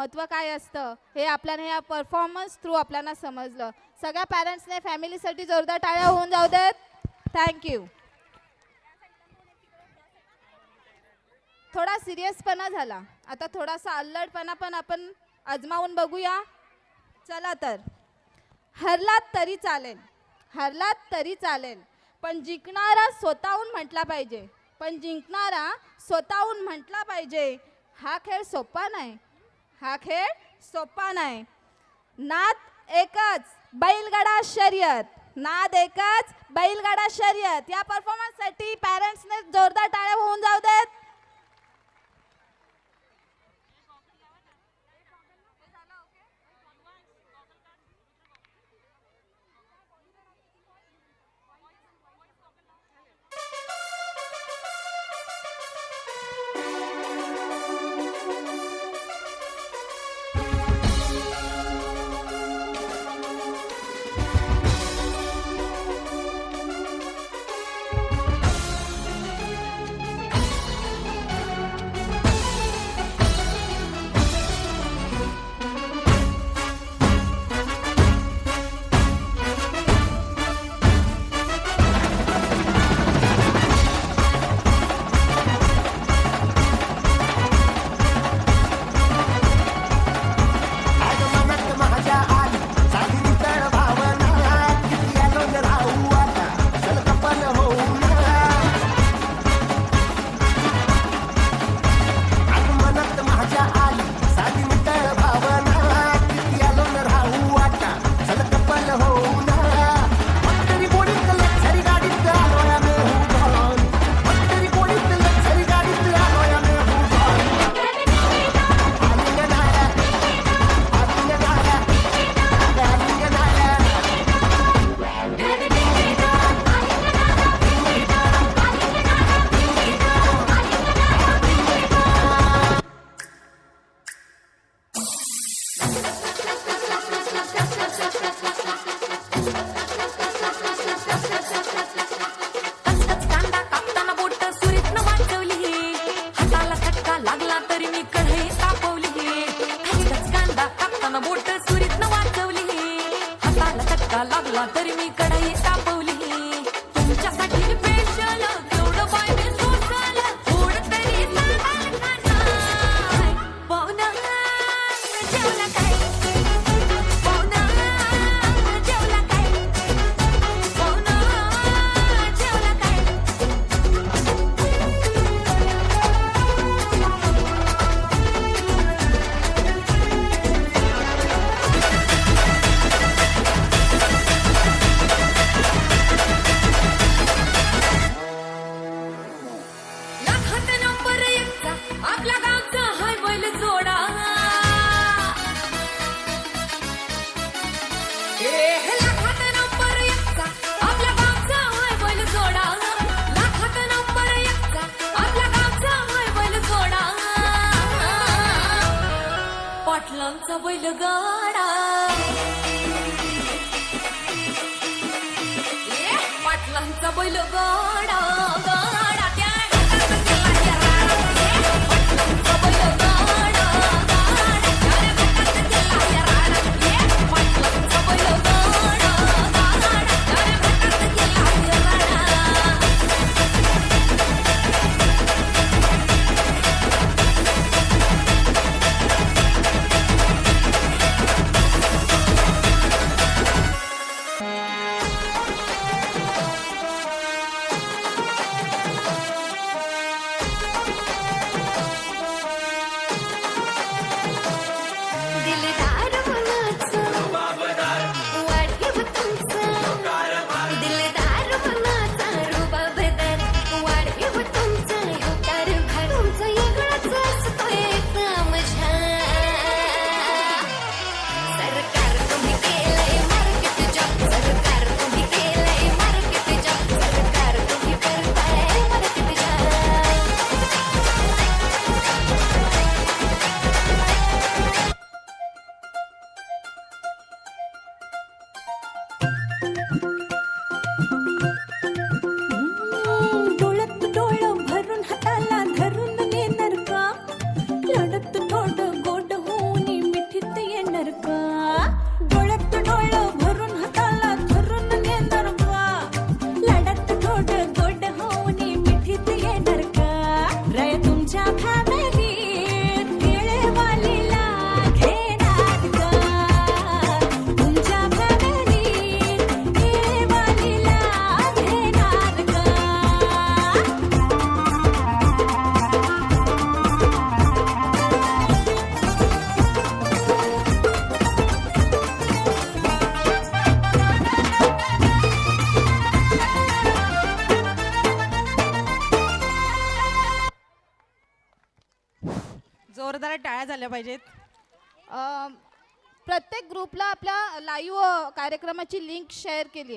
महत्त्व काय असतं हे आपल्याला या परफॉर्मन्स थ्रू आपल्याला समजलं. सगळ्या पॅरेंट्सने फॅमिलीसाठी जोरदार टाळ्या होऊन जाऊ देत. थँक्यू. थोडा सिरियसपणा झाला, आता थोडासा अल्लडपणा पण आपण आजमावून बघूया. चला तर. हरलात तरी चालेल, हरलात तरी चालेल, पण जिंकणारा स्वतःहून म्हटला पाहिजे, पण जिंकणारा स्वतःहून म्हटला पाहिजे. हा खेळ सोपा नाही, हा खेळ सोपा नाही. नाद एकच, बैलगाडा शर्यत. नाद एकच, बैलगाडा शर्यत. या परफॉर्मन्ससाठी पॅरेंट्सने जोरदार टाळ्या होऊन जाऊ देत. लागला तरी मी कढई तापवली. तुमच्यासाठी स्पेशल केवढं पाहिजे सोशल, थोड तरी सांगाल का नाही? पाहुणा जेवला काय? पाहुणा जेवला काय? पाहुणा जेवला काय? लाखात नंबर एकचा आपल्या गावचा हाय बैल जोडा. लाखात नंबर एकचा आपल्या गावचा हाय बैल जोडा. लाखात नंबर एकचा आपल्या गावचा हाय बैल जोडा. पाटलांचा बैलगाडा, पाटलांचा बैलगाडा गाडा त्या घाटात गेला राडा. पाटलांचा बैलगाडा गाडा त्या घाटात गेला राडा. पाटलांचा बैलगाडा गाडा त्या घाटात गेला राडा. जोरदार टाळ्या झाल्या पाहिजेत. प्रत्येक ग्रुपला आपल्या लाईव्ह कार्यक्रमाची लिंक शेअर केली आहे.